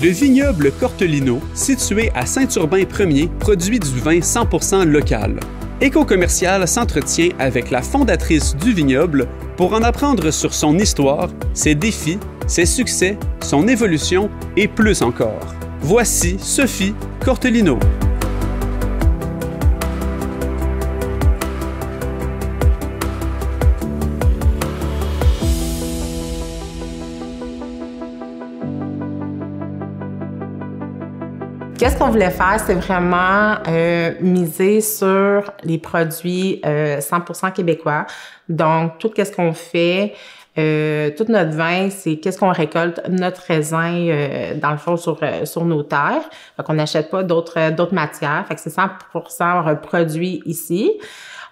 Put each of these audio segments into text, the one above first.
Le vignoble Cortellino, situé à Saint-Urbain-Ier, produit du vin 100% local. Éco-Commercial s'entretient avec la fondatrice du vignoble pour en apprendre sur son histoire, ses défis, ses succès, son évolution et plus encore. Voici Sophie Cortellino. Qu'est-ce qu'on voulait faire? C'est vraiment miser sur les produits 100% québécois. Donc, tout ce qu'on fait, tout notre vin, c'est qu'est-ce qu'on récolte, notre raisin, dans le fond, sur nos terres. Fait qu'on n'achète pas d'autres matières. Fait que c'est 100% produit ici.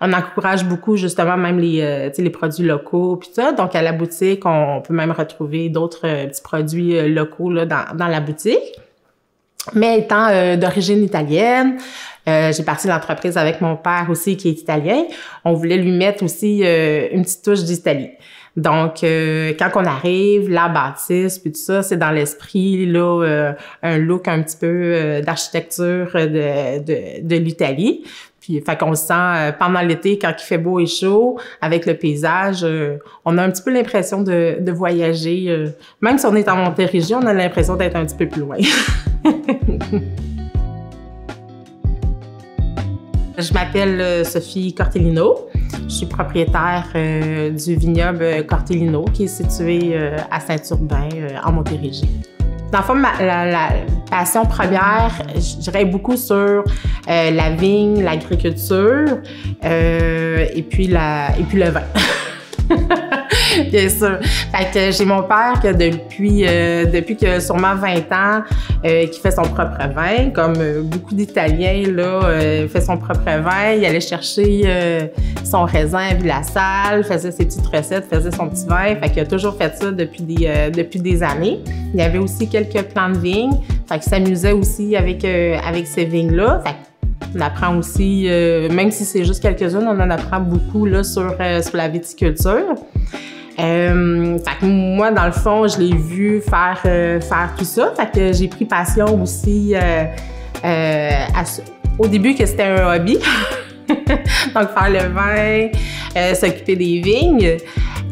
On encourage beaucoup, justement, même les produits locaux puis ça. Donc, à la boutique, on peut même retrouver d'autres petits produits locaux là, dans la boutique. Mais étant d'origine italienne, j'ai parti de l'entreprise avec mon père aussi qui est italien. On voulait lui mettre aussi une petite touche d'Italie. Donc, quand on arrive, la bâtisse, puis tout ça, c'est dans l'esprit, là, un look un petit peu d'architecture de l'Italie. Puis, fait qu'on se sent, pendant l'été, quand il fait beau et chaud, avec le paysage, on a un petit peu l'impression de voyager. Même si on est en Montérégie, on a l'impression d'être un petit peu plus loin. Je m'appelle Sophie Cortellino. Je suis propriétaire du vignoble Cortellino qui est situé à Saint-Urbain, en Montérégie. Dans le fond, la passion première, je dirais beaucoup sur la vigne, l'agriculture et puis le vin. Bien sûr. Fait que j'ai mon père que depuis que sûrement 20 ans, qui fait son propre vin, comme beaucoup d'Italiens, là, fait son propre vin. Il allait chercher son raisin à Villassal, faisait ses petites recettes, faisait son petit vin. Fait qu'il a toujours fait ça depuis des années. Il y avait aussi quelques plants de vigne. Fait qu'il s'amusait aussi avec ces vignes-là. Fait on apprend aussi, même si c'est juste quelques-unes, on en apprend beaucoup là, sur la viticulture. Fait que moi, dans le fond, je l'ai vu faire tout ça. Fait que j'ai pris passion aussi au début que c'était un hobby. Donc, faire le vin, s'occuper des vignes.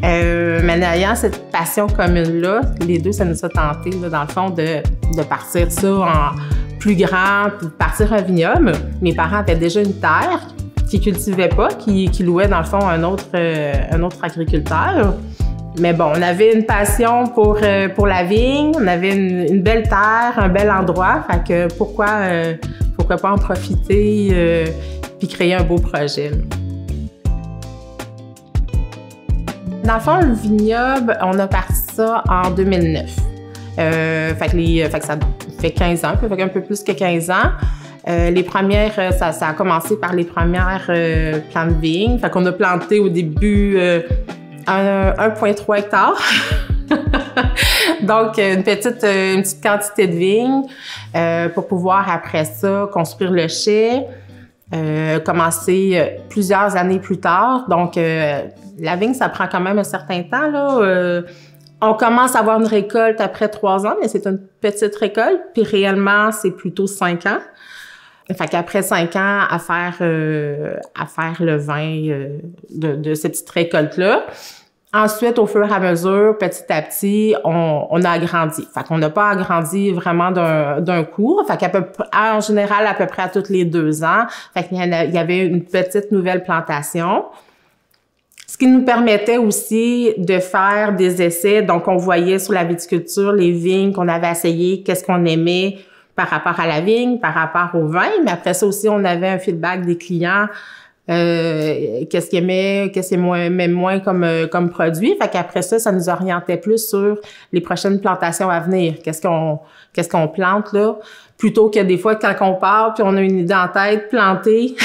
Mais ayant cette passion commune-là, les deux, ça nous a tenté, là, dans le fond, de partir ça en plus grand, puis partir un vignoble. Mes parents avaient déjà une terre qu'ils cultivaient pas, qui louaient, dans le fond, un autre agriculteur. Mais bon, on avait une passion pour la vigne, on avait une belle terre, un bel endroit. Fait que pourquoi pas en profiter puis créer un beau projet, là. Dans le fond, le vignoble, on a parti ça en 2009. Fait que ça fait 15 ans, fait un peu plus que 15 ans. Les premières, ça a commencé par les premières plants de vigne. Fait qu'on a planté au début 1,3 hectares. Donc, une petite quantité de vignes pour pouvoir, après ça, construire le chai. Commencer plusieurs années plus tard. Donc, la vigne, ça prend quand même un certain temps, là. On commence à avoir une récolte après 3 ans, mais c'est une petite récolte. Puis réellement, c'est plutôt 5 ans. Fait qu'après 5 ans, à faire le vin de cette petite récolte-là. Ensuite, au fur et à mesure, petit à petit, on a agrandi. Fait qu'on n'a pas agrandi vraiment d'un coup. Fait en général, à peu près à tous les 2 ans. Fait qu'il y avait une petite nouvelle plantation. Ce qui nous permettait aussi de faire des essais. Donc, on voyait sur la viticulture les vignes qu'on avait essayées, qu'est-ce qu'on aimait par rapport à la vigne, par rapport au vin. Mais après ça aussi, on avait un feedback des clients. Qu'est-ce qu'ils aimaient, qu'est-ce qu'ils aimaient moins comme produit. Fait qu'après ça, ça nous orientait plus sur les prochaines plantations à venir. Qu'est-ce qu'on plante là, plutôt que des fois quand on part puis on a une idée en tête, planter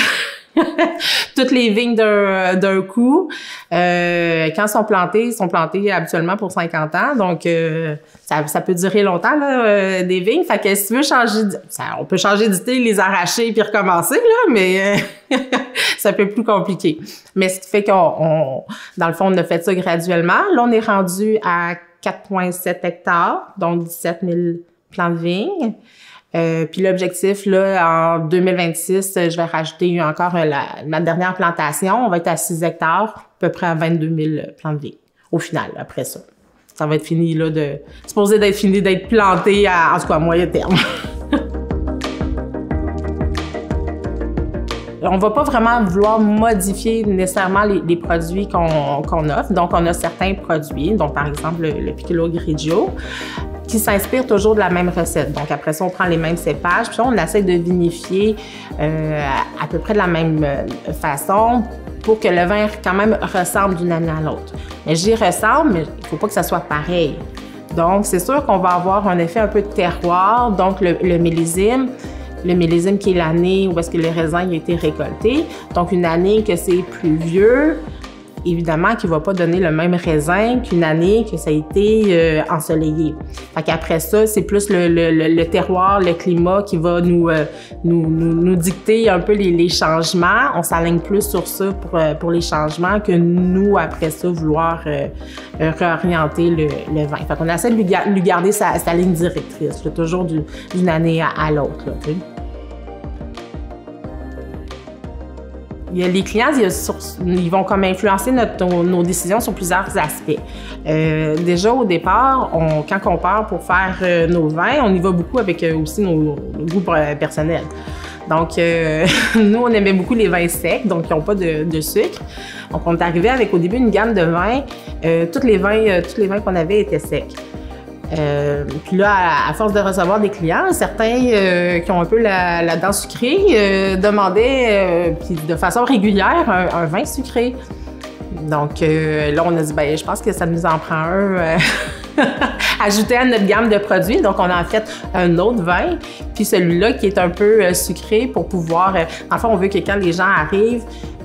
toutes les vignes d'un coup. Quand ils sont plantés habituellement pour 50 ans. Donc, ça peut durer longtemps, là, des vignes. Fait que si tu veux changer, on peut changer d'idée, les arracher puis recommencer, là, mais c'est un peu plus compliqué. Mais ce qui fait dans le fond, on a fait ça graduellement. Là, on est rendu à 4,7 hectares, donc 17 000 plants de vigne. Puis l'objectif, là, en 2026, je vais rajouter encore ma dernière plantation. On va être à 6 hectares, à peu près à 22 000 plants de vigne, au final, après ça. Ça va être fini, là, supposé d'être fini d'être planté en tout cas, à moyen terme. On va pas vraiment vouloir modifier nécessairement les produits qu'on offre. Donc, on a certains produits, donc par exemple le Piccolo Grigio, qui s'inspire toujours de la même recette. Donc, après ça, on prend les mêmes cépages, puis on essaie de vinifier à peu près de la même façon pour que le vin, quand même, ressemble d'une année à l'autre. Mais j'y ressemble, mais il ne faut pas que ça soit pareil. Donc, c'est sûr qu'on va avoir un effet un peu de terroir, donc le millésime. Le millésime qui est l'année où est-ce que le raisin a été récolté. Donc, une année que c'est pluvieux, évidemment qu'il ne va pas donner le même raisin qu'une année que ça a été ensoleillé. Fait qu'après ça, c'est plus le terroir, le climat qui va nous dicter un peu les changements. On s'aligne plus sur ça pour les changements que nous, après ça, vouloir réorienter le vin. Fait qu'on essaie de lui garder sa ligne directrice, là, toujours d'une année à l'autre. Les clients, ils vont comme influencer nos décisions sur plusieurs aspects. Déjà, au départ, quand on part pour faire nos vins, on y va beaucoup avec aussi nos goûts personnels. Donc, nous, on aimait beaucoup les vins secs, donc qui n'ont pas de sucre. Donc, on est arrivé avec au début une gamme de vins. Tous les vins qu'on avait étaient secs. Puis là, à force de recevoir des clients, certains qui ont un peu la dent sucrée demandaient puis de façon régulière un vin sucré. Donc là, on a dit, bien, je pense que ça nous en prend un ajouté à notre gamme de produits. Donc, on a en fait un autre vin, puis celui-là qui est un peu sucré pour pouvoir... Enfin, on veut que quand les gens arrivent,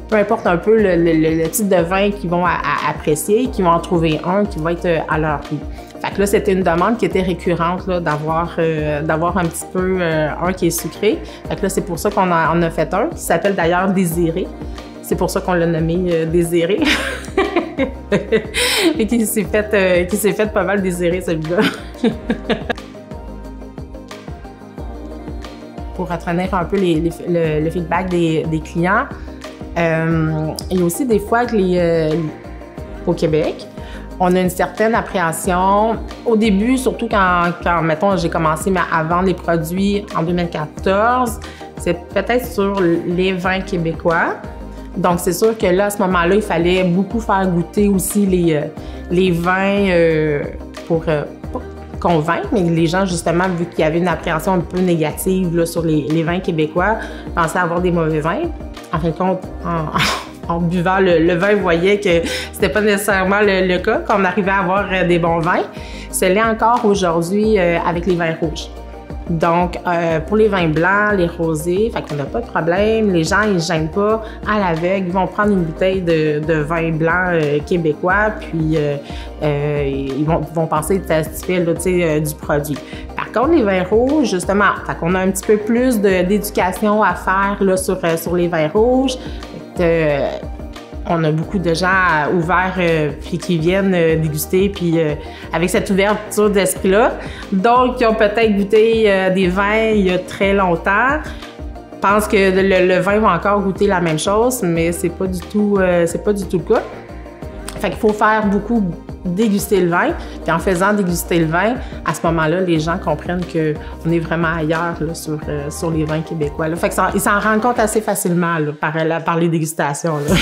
peu importe un peu le type de vin qu'ils vont apprécier, qu'ils vont en trouver un qui va être à leur goût. Fait que là, c'était une demande qui était récurrente d'avoir un petit peu un qui est sucré. Fait que là, c'est pour ça qu'on en a fait un, qui s'appelle d'ailleurs Désiré. C'est pour ça qu'on l'a nommé Désiré. Et qui s'est fait pas mal désirer, celui-là. Pour retenir un peu le feedback des clients, il y a aussi des fois que au Québec, on a une certaine appréhension. Au début, surtout quand mettons, j'ai commencé à vendre les produits en 2014, c'est peut-être sur les vins québécois. Donc, c'est sûr que là, à ce moment-là, il fallait beaucoup faire goûter aussi les vins pour convaincre, mais les gens, justement, vu qu'il y avait une appréhension un peu négative là, sur les vins québécois, pensaient avoir des mauvais vins. En fin de compte, en buvant le vin, voyait que c'était pas nécessairement le cas, qu'on arrivait à avoir des bons vins. Ce l'est encore aujourd'hui avec les vins rouges. Donc, pour les vins blancs, les rosés, fait qu'on n'a pas de problème. Les gens, ils ne se gênent pas à l'aveugle. Ils vont prendre une bouteille de vin blanc québécois, puis ils vont penser être satisfaits là, du produit. Par contre, les vins rouges, justement, fait qu'on a un petit peu plus d'éducation à faire là, sur les vins rouges. On a beaucoup de gens ouverts puis qui viennent déguster puis avec cette ouverture d'esprit-là. Donc, qui ont peut-être goûté des vins il y a très longtemps, pensent que le vin va encore goûter la même chose, mais c'est pas du tout le cas. Fait qu'il faut faire beaucoup déguster le vin. Puis en faisant déguster le vin, à ce moment-là, les gens comprennent qu'on est vraiment ailleurs là, sur les vins québécois. Là. Fait que ils s'en rendent compte assez facilement là, par les dégustations. Là.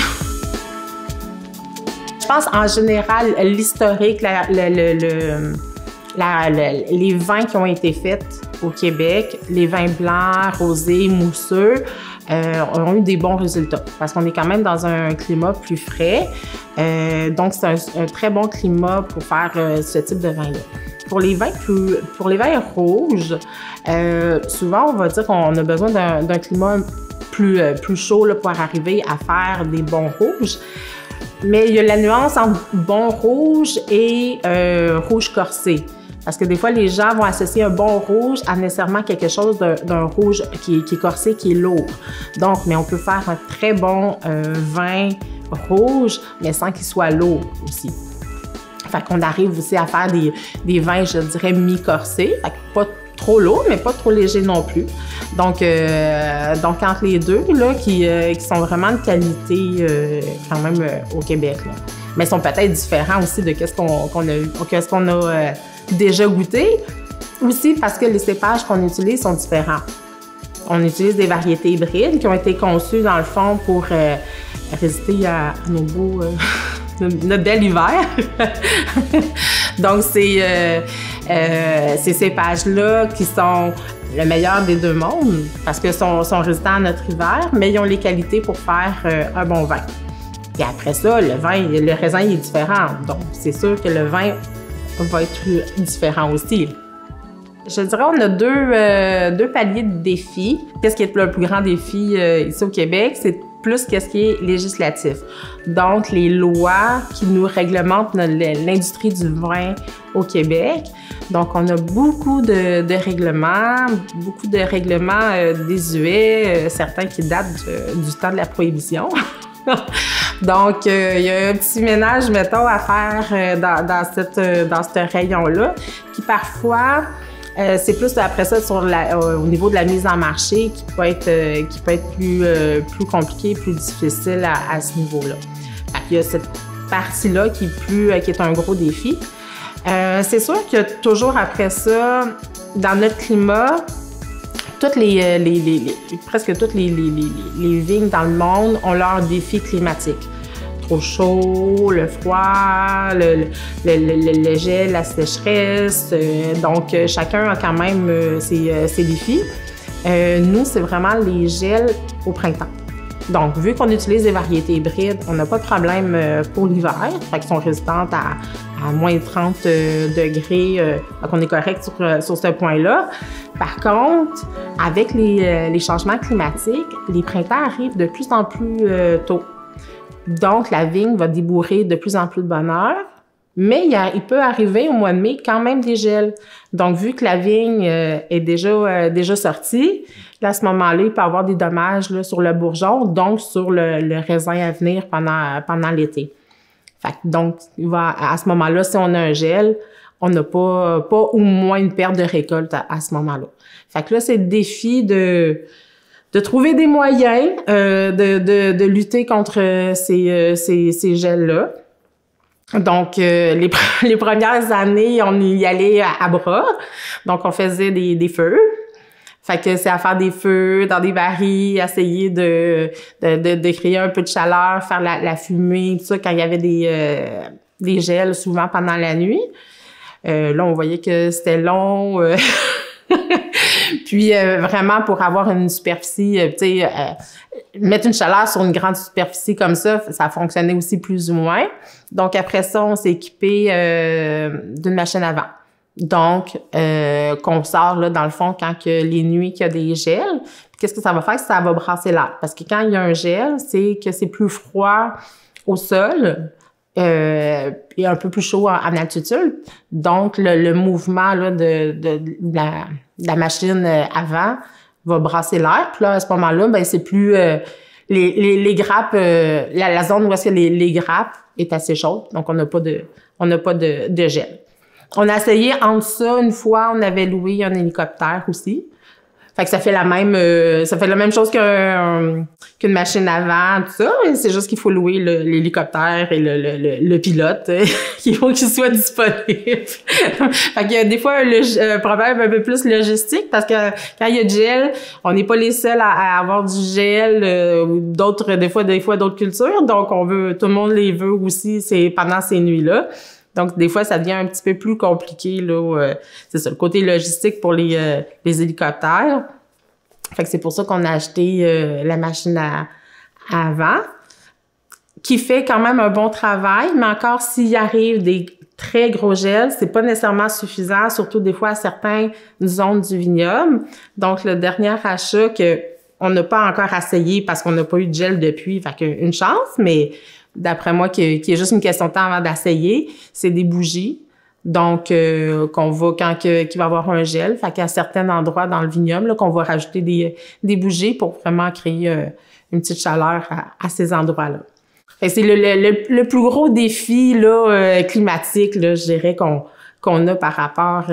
Je pense en général, l'historique, les vins qui ont été faits au Québec, les vins blancs, rosés, mousseux, ont eu des bons résultats parce qu'on est quand même dans un climat plus frais. Donc, c'est un très bon climat pour faire ce type de vin-là. Pour les vins rouges, souvent, on va dire qu'on a besoin d'un climat plus chaud là, pour arriver à faire des bons rouges. Mais il y a la nuance entre bon rouge et rouge corsé. Parce que des fois, les gens vont associer un bon rouge à nécessairement quelque chose d'un rouge qui est corsé, qui est lourd. Donc, mais on peut faire un très bon vin rouge, mais sans qu'il soit lourd aussi. Fait qu'on arrive aussi à faire des vins, je dirais, mi-corsés. Fait que pas trop lourd, mais pas trop léger non plus. Donc entre les deux, là, qui sont vraiment de qualité quand même au Québec, là. Mais ils sont peut-être différents aussi de qu'est-ce qu'on a déjà goûté. Aussi parce que les cépages qu'on utilise sont différents. On utilise des variétés hybrides qui ont été conçues, dans le fond, pour résister à nos beaux... notre bel hiver. Donc, c'est ces cépages-là qui sont le meilleur des deux mondes parce qu'ils sont résistants à notre hiver, mais ils ont les qualités pour faire un bon vin. Et après ça, le raisin il est différent. Donc, c'est sûr que le vin va être différent aussi. Je dirais qu'on a deux paliers de défis. Qu'est-ce qui est le plus grand défi ici au Québec? C'est plus qu'est-ce qui est législatif. Donc, les lois qui nous réglementent l'industrie du vin au Québec. Donc, on a beaucoup de règlements, désuets, certains qui datent du temps de la Prohibition. Donc, il y a un petit ménage, mettons, à faire dans ce rayon-là, qui parfois... c'est plus après ça au niveau de la mise en marché qui peut être plus compliqué, plus difficile à ce niveau-là. Il y a cette partie-là qui est un gros défi. C'est sûr que toujours après ça, dans notre climat, presque toutes les vignes dans le monde ont leurs défis climatiques. Trop chaud, le froid, le gel, la sécheresse. Donc, chacun a quand même ses défis. Nous, c'est vraiment les gels au printemps. Donc, vu qu'on utilise des variétés hybrides, on n'a pas de problème pour l'hiver. Fait qu'ils sont résistantes à moins 30 degrés. Donc, on est correct sur ce point-là. Par contre, avec les changements climatiques, les printemps arrivent de plus en plus tôt. Donc, la vigne va débourrer de plus en plus de bonheur, mais il peut arriver au mois de mai quand même des gels. Donc, vu que la vigne est déjà sortie, là, à ce moment-là, il peut y avoir des dommages là, sur le bourgeon, donc sur le raisin à venir pendant l'été. Fait que, donc, à ce moment-là, si on a un gel, on n'a pas au moins une perte de récolte à ce moment-là. Fait que là, c'est le défi de trouver des moyens de lutter contre ces gels-là. Donc, les premières années, on y allait à bras. Donc, on faisait des feux. Fait que c'est à faire des feux dans des barils, essayer de créer un peu de chaleur, faire la fumée, tout ça, quand il y avait des gels, souvent pendant la nuit. Là, on voyait que c'était long. Puis vraiment, pour avoir une superficie, mettre une chaleur sur une grande superficie comme ça fonctionnait aussi plus ou moins. Donc, après ça, on s'est équipé d'une machine à vent. Donc, qu'on sort, là, dans le fond, quand les nuits qu'il y a des gels. Qu'est-ce que ça va faire? Ça va brasser l'air. Parce que quand il y a un gel, c'est que c'est plus froid au sol. Et un peu plus chaud en altitude. Donc, le mouvement là, de la machine avant va brasser l'air. Puis là, à ce moment-là, ben c'est plus... les grappes... la zone où est-ce que les grappes est assez chaude. Donc, on n'a pas de gel. On a essayé entre ça, une fois, on avait loué un hélicoptère aussi. Fait que ça fait la même chose qu'une machine à vent, tout ça. C'est juste qu'il faut louer l'hélicoptère et le pilote. Il faut qu'il soit disponible. Fait qu'il y a des fois un problème un peu plus logistique parce que quand il y a du gel, on n'est pas les seuls à avoir du gel ou des fois d'autres cultures. Donc tout le monde les veut aussi, c'est pendant ces nuits-là. Donc, des fois, ça devient un petit peu plus compliqué, là. C'est ça, le côté logistique pour les hélicoptères. Fait que c'est pour ça qu'on a acheté la machine à vent, qui fait quand même un bon travail, mais encore s'il arrive des très gros gels, c'est pas nécessairement suffisant, surtout des fois à certaines zones du vignoble. Donc, le dernier achat on n'a pas encore essayé parce qu'on n'a pas eu de gel depuis, fait qu'une chance, mais d'après moi, qui est juste une question de temps avant d'essayer, c'est des bougies. Donc, qu'on va, qu'il va y avoir un gel, fait qu'à certains endroits dans le vignoble, là, qu'on va rajouter des bougies pour vraiment créer une petite chaleur à ces endroits-là. Fait que c'est le plus gros défi, là, climatique, là, je dirais, qu'on qu'on a par rapport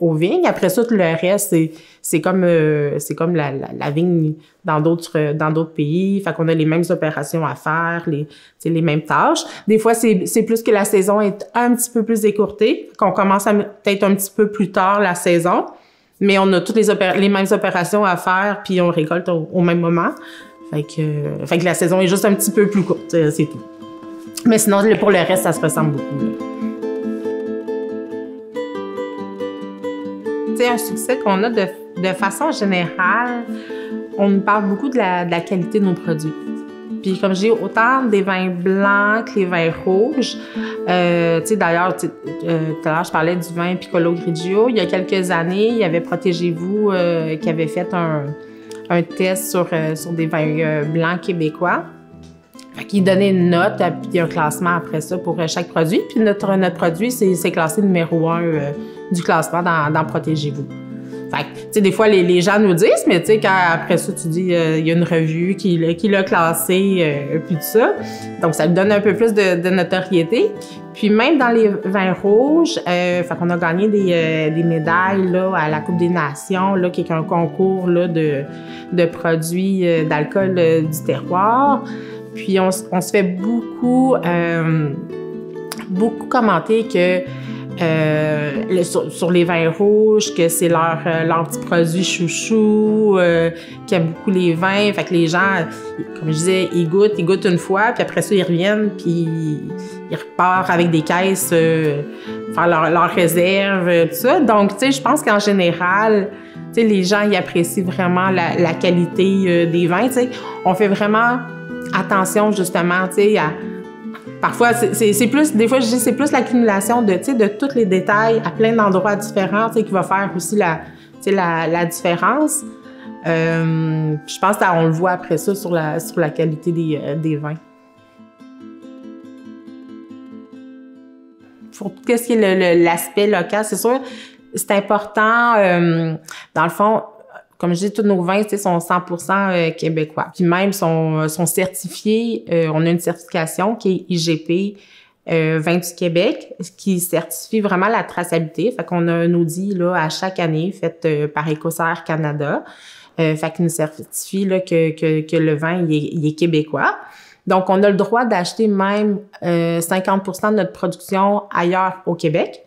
aux vignes. Après ça, tout le reste, c'est comme la vigne dans d'autres pays. Fait qu'on a les mêmes opérations à faire, les mêmes tâches. Des fois, c'est plus que la saison est un petit peu plus écourtée, qu'on commence peut-être un petit peu plus tard la saison, mais on a toutes les mêmes opérations à faire, puis on récolte au même moment. Fait que la saison est juste un petit peu plus courte, c'est tout. Mais sinon, pour le reste, ça se ressemble beaucoup, là. Tu sais, un succès qu'on a de façon générale, on nous parle beaucoup de la qualité de nos produits. Puis comme je dis, autant des vins blancs que les vins rouges. Tu sais, d'ailleurs, tout à l'heure, je parlais du vin Piccolo Grigio. Il y a quelques années, il y avait Protégez-vous qui avait fait un test sur des vins blancs québécois. Fait qu'il donnait une note, puis un classement après ça pour chaque produit. Puis notre produit, c'est classé numéro 1 du classement dans Protégez-vous. Fait que, tu sais, des fois, les gens nous disent, mais tu sais, quand après ça, tu dis, il y a une revue qui l'a classé, puis tout ça. Donc, ça lui donne un peu plus de notoriété. Puis même dans les vins rouges, fait qu'on a gagné des médailles là, à la Coupe des Nations, là, qui est un concours là, de produits d'alcool du terroir. Puis on se fait beaucoup commenter que sur les vins rouges, que c'est leur petit produit chouchou, qui aiment beaucoup les vins. Fait que les gens, comme je disais, ils goûtent une fois, puis après ça, ils reviennent, puis ils repartent avec des caisses, faire leur réserve, tout ça. Donc, tu sais, je pense qu'en général, tu sais, les gens, ils apprécient vraiment la qualité des vins, tu sais. On fait vraiment attention, justement, tu sais, parfois, c'est plus, des fois, je dis, c'est plus l'accumulation de tous les détails à plein d'endroits différents, tu sais, qui va faire aussi la différence. Je pense qu'on le voit après ça sur la qualité des vins. Pour qu'est-ce qui est l'aspect local, c'est sûr, c'est important, dans le fond, comme je dis, tous nos vins sont 100% québécois. Puis même sont certifiés, on a une certification qui est IGP Vins du Québec, qui certifie vraiment la traçabilité. Fait qu'on a un audit là, à chaque année fait par Écossaire Canada. Fait qu'il nous certifie là, que le vin il est québécois. Donc, on a le droit d'acheter même 50% de notre production ailleurs au Québec.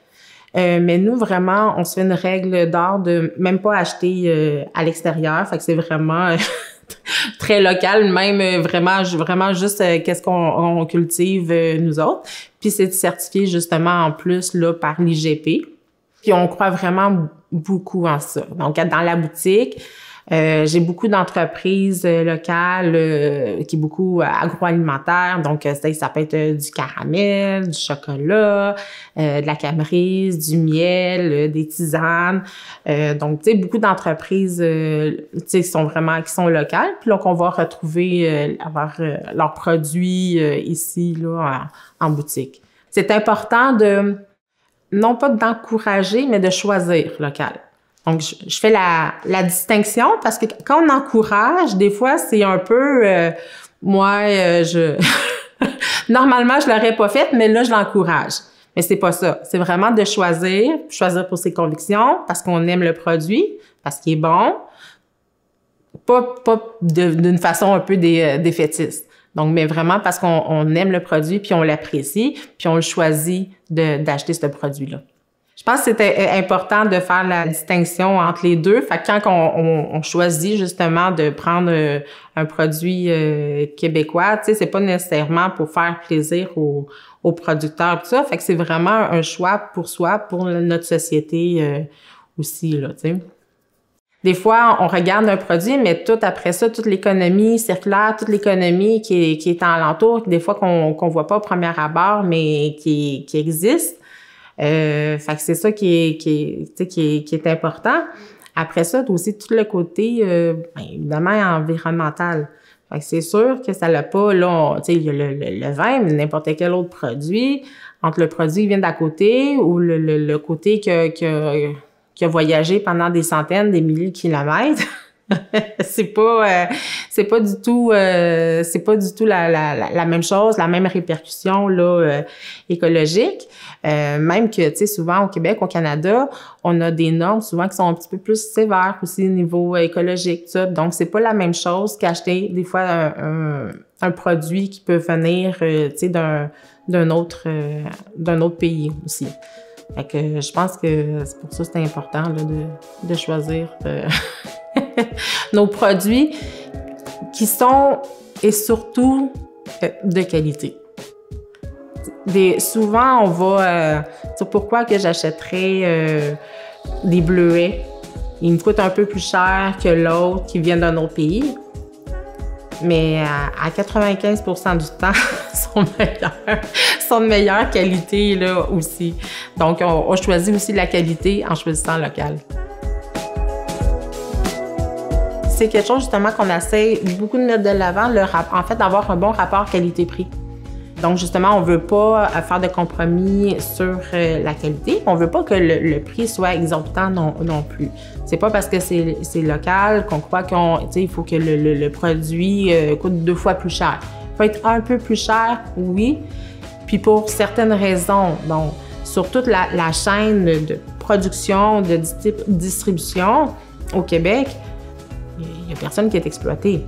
Mais nous, vraiment, on se fait une règle d'or de même pas acheter à l'extérieur. Fait que c'est vraiment très local, même vraiment juste qu'est-ce qu'on cultive nous autres. Puis c'est certifié justement en plus là par l'IGP. Puis on croit vraiment beaucoup en ça. Donc, dans la boutique, j'ai beaucoup d'entreprises locales qui est beaucoup agroalimentaire. Donc, ça peut être du caramel, du chocolat, de la camerise, du miel, des tisanes. Donc, tu sais, beaucoup d'entreprises, tu sais, qui sont locales. Puis là, qu'on va retrouver leurs produits ici, là, en boutique. C'est important non pas d'encourager, mais de choisir local. Donc, je fais la distinction parce que quand on encourage, des fois, c'est un peu... Normalement, je l'aurais pas fait, mais là, je l'encourage. Mais c'est pas ça. C'est vraiment de choisir pour ses convictions, parce qu'on aime le produit, parce qu'il est bon, pas d'une façon un peu défaitiste. Donc, mais vraiment parce qu'on aime le produit, puis on l'apprécie, puis on le choisit d'acheter ce produit-là. Je pense que c'était important de faire la distinction entre les deux. Fait que quand on choisit justement de prendre un produit québécois, tu sais, c'est pas nécessairement pour faire plaisir aux producteurs, tout ça. Fait que c'est vraiment un choix pour soi, pour notre société aussi, là, tu sais. Des fois, on regarde un produit, mais tout après ça, toute l'économie circulaire, toute l'économie qui est en alentour, des fois qu'on voit pas au premier abord, mais qui existe. Fait que c'est ça qui est important. Après ça, aussi tout le côté évidemment environnemental. Fait que c'est sûr que ça l'a pas là, tu sais, il y a le vin, mais n'importe quel autre produit, entre le produit qui vient d'à côté ou le côté qui a voyagé pendant des centaines, des milliers de kilomètres. C'est pas du tout la même chose, la même répercussion là écologique. Même que, tu sais, souvent au Québec, au Canada, on a des normes souvent qui sont un petit peu plus sévères aussi au niveau écologique, tout ça. Donc, c'est pas la même chose qu'acheter des fois un produit qui peut venir, tu sais, d'un autre pays aussi. Fait que je pense que c'est pour ça que c'est important là, de choisir nos produits qui sont et surtout de qualité. Souvent, on va... pourquoi que j'achèterais des bleuets? Ils me coûtent un peu plus cher que l'autre qui vient d'un autre pays. Mais à 95% du temps, sont de meilleure qualité là, aussi. Donc, on choisit aussi la qualité en choisissant local. C'est quelque chose justement qu'on essaie beaucoup de mettre de l'avant, en fait, d'avoir un bon rapport qualité-prix. Donc, justement, on ne veut pas faire de compromis sur la qualité. On ne veut pas que le prix soit exorbitant non plus. C'est pas parce que c'est local qu'on croit il faut que le produit coûte 2 fois plus cher. Il peut être un peu plus cher, oui, puis pour certaines raisons. Donc, sur toute la chaîne de production, de distribution au Québec, il n'y a personne qui est exploité.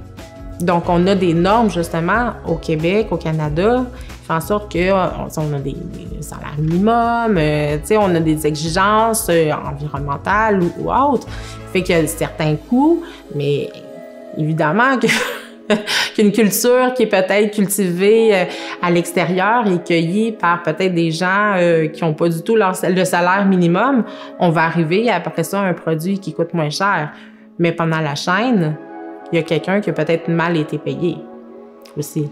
Donc, on a des normes, justement, au Québec, au Canada, qui font en sorte qu'on a des salaires minimums, on a des exigences environnementales ou autres. Fait qu'il y a certains coûts, mais évidemment qu'une culture qui est peut-être cultivée à l'extérieur et cueillie par peut-être des gens qui n'ont pas du tout le salaire minimum, on va arriver après ça à un produit qui coûte moins cher. Mais pendant la chaîne, il y a quelqu'un qui a peut-être mal été payé aussi.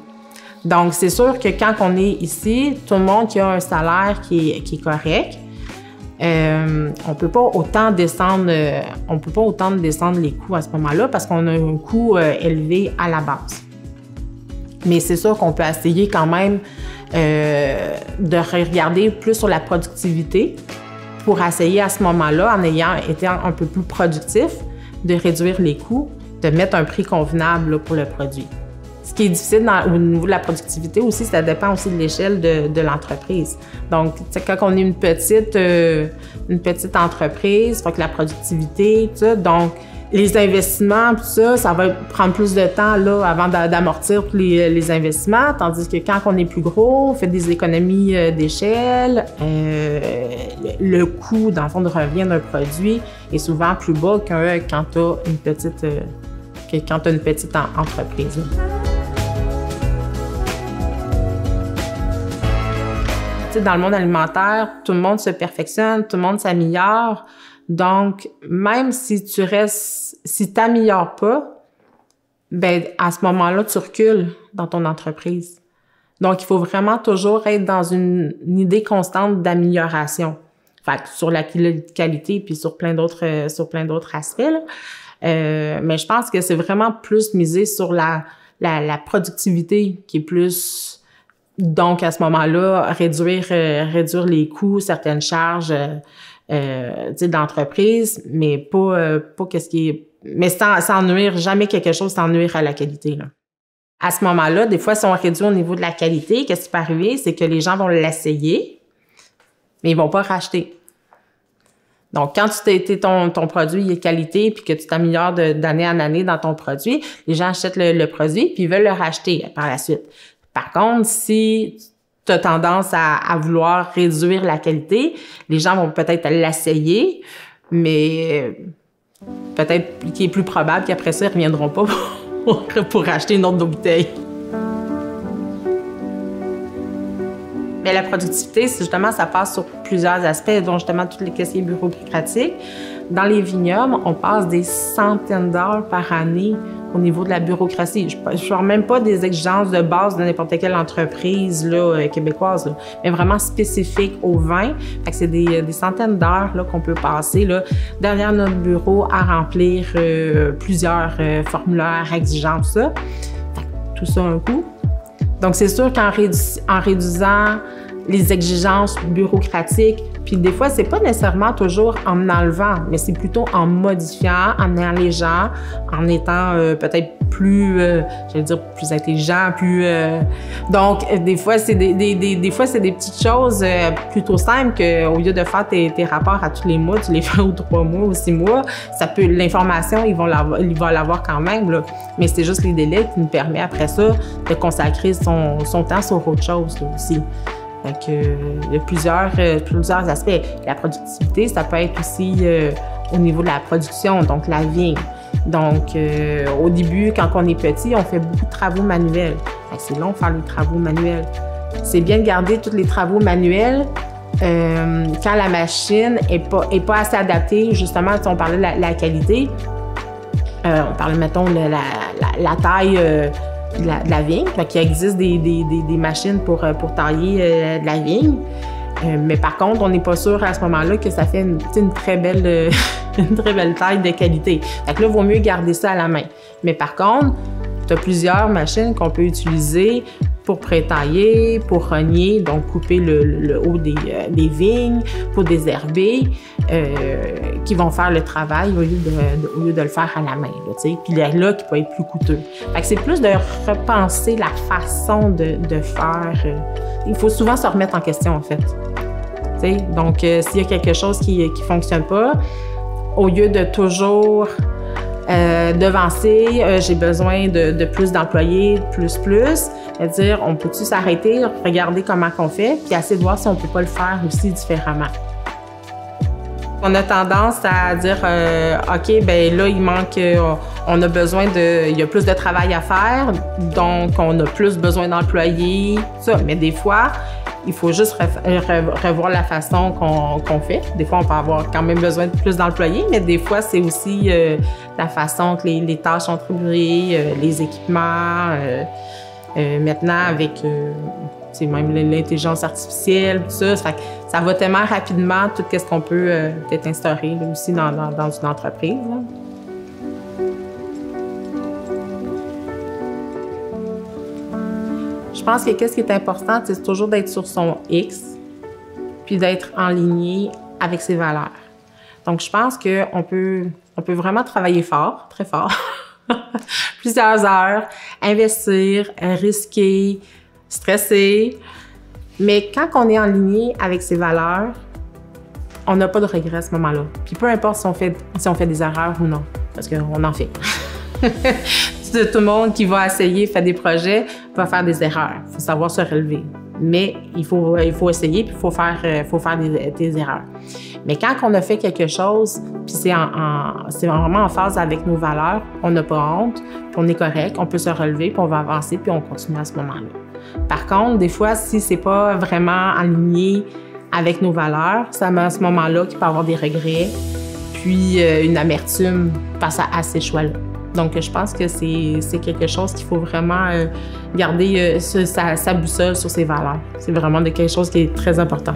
Donc, c'est sûr que quand on est ici, tout le monde qui a un salaire qui est correct, on peut pas autant descendre les coûts à ce moment-là parce qu'on a un coût élevé à la base. Mais c'est sûr qu'on peut essayer quand même de regarder plus sur la productivité pour essayer à ce moment-là, en ayant été un peu plus productif, de réduire les coûts, de mettre un prix convenable là, pour le produit. Ce qui est difficile au niveau de la productivité aussi, ça dépend aussi de l'échelle de l'entreprise. Donc, quand on est une petite entreprise, il faut que la productivité, tout ça, donc les investissements, tout ça, ça va prendre plus de temps là, avant d'amortir les investissements, tandis que quand on est plus gros, on fait des économies d'échelle, le coût, dans le fond, de revient d'un produit est souvent plus bas que quand tu as une petite entreprise. Dans le monde alimentaire, tout le monde se perfectionne, tout le monde s'améliore. Donc, même si si t'améliores pas, ben à ce moment-là, tu recules dans ton entreprise. Donc, il faut vraiment toujours être dans une idée constante d'amélioration. Fait que sur la qualité puis sur plein d'autres aspects, là. Mais je pense que c'est vraiment plus misé sur la productivité qui est plus... Donc, à ce moment-là, réduire les coûts, certaines charges d'entreprise, mais pas qu'est-ce qui est... Mais sans nuire, jamais quelque chose sans nuire à la qualité, là. À ce moment-là, des fois, si on réduit au niveau de la qualité, qu'est-ce qui peut arriver? C'est que les gens vont l'essayer, mais ils vont pas racheter. Donc, quand ton produit est qualité puis que tu t'améliores d'année en année dans ton produit, les gens achètent le produit puis ils veulent le racheter par la suite. Par contre, si tu as tendance à vouloir réduire la qualité, les gens vont peut-être l'essayer, mais peut-être qu'il est plus probable qu'après ça, ils ne reviendront pas pour acheter une autre bouteille. Mais la productivité, c'est justement, ça passe sur plusieurs aspects, dont justement toutes les questions bureaucratiques. Dans les vignobles, on passe des centaines d'heures par année au niveau de la bureaucratie. Je ne parle même pas des exigences de base de n'importe quelle entreprise là, québécoise, là, mais vraiment spécifiques au vin. Fait que c'est des centaines d'heures là, qu'on peut passer là, derrière notre bureau à remplir plusieurs formulaires exigeants, tout ça. Fait que tout ça a un coût. Donc, c'est sûr qu'en réduisant les exigences bureaucratiques Puis des fois, c'est pas nécessairement toujours en enlevant, mais c'est plutôt en modifiant, en allégeant, en étant peut-être plus, j'allais dire plus intelligent, plus. Donc des fois, c'est des fois c'est des petites choses plutôt simples que au lieu de faire tes rapports à tous les mois, tu les fais aux 3 mois ou 6 mois. Ça peut l'information, il va l'avoir quand même là, mais c'est juste les délais qui nous permet après ça de consacrer son temps sur autre chose là, aussi. Donc, il y a plusieurs aspects. La productivité, ça peut être aussi au niveau de la production, donc la vigne. Donc, au début, quand on est petit, on fait beaucoup de travaux manuels. C'est long de faire les travaux manuels. C'est bien de garder tous les travaux manuels quand la machine est pas assez adaptée. Justement, on parlait de la qualité. On parlait, mettons, de la taille de la vigne. Donc, il existe des machines pour tailler de la vigne. Mais par contre, on n'est pas sûr à ce moment-là que ça fait une très belle taille de qualité. Fait que là, il vaut mieux garder ça à la main. Mais par contre, tu as plusieurs machines qu'on peut utiliser pour pré-tailler, pour rogner, donc couper le haut des vignes, pour désherber, qui vont faire le travail au lieu de le faire à la main. Puis là, qui peut être plus coûteux. Fait que c'est plus de repenser la façon de faire. Il faut souvent se remettre en question, en fait. T'sais? Donc, s'il y a quelque chose qui ne fonctionne pas, au lieu de toujours devancer, j'ai besoin de plus d'employés, plus, c'est-à-dire, on peut-tu s'arrêter, regarder comment on fait, puis essayer de voir si on ne peut pas le faire aussi différemment. On a tendance à dire, OK, ben là, il manque, on a besoin il y a plus de travail à faire, donc on a plus besoin d'employés, ça. Mais des fois, il faut juste revoir la façon qu'on fait. Des fois, on peut avoir quand même besoin de plus d'employés, mais des fois, c'est aussi la façon que les tâches sont attribuées, les équipements. Maintenant, avec même l'intelligence artificielle, tout ça, ça va tellement rapidement, tout ce qu'on peut peut-être instaurer là, aussi dans une entreprise. Là. Je pense que ce qui est important, c'est toujours d'être sur son X, puis d'être en ligne avec ses valeurs. Donc, je pense qu'on peut vraiment travailler fort, très fort, plusieurs heures, investir, risquer, stresser. Mais quand on est en ligne avec ses valeurs, on n'a pas de regrets à ce moment-là. Puis peu importe si on fait des erreurs ou non, parce qu'on en fait. Tout le monde qui va essayer, faire des projets, va faire des erreurs. Il faut savoir se relever. Mais il faut essayer, puis il faut faire des erreurs. Mais quand on a fait quelque chose, puis c'est vraiment en phase avec nos valeurs, on n'a pas honte, puis on est correct, on peut se relever, puis on va avancer, puis on continue à ce moment-là. Par contre, des fois, si c'est pas vraiment aligné avec nos valeurs, ça met à ce moment-là qu'il peut y avoir des regrets, puis une amertume face à ces choix-là. Donc, je pense que c'est quelque chose qu'il faut vraiment garder sa boussole sur ses valeurs. C'est vraiment quelque chose qui est très important.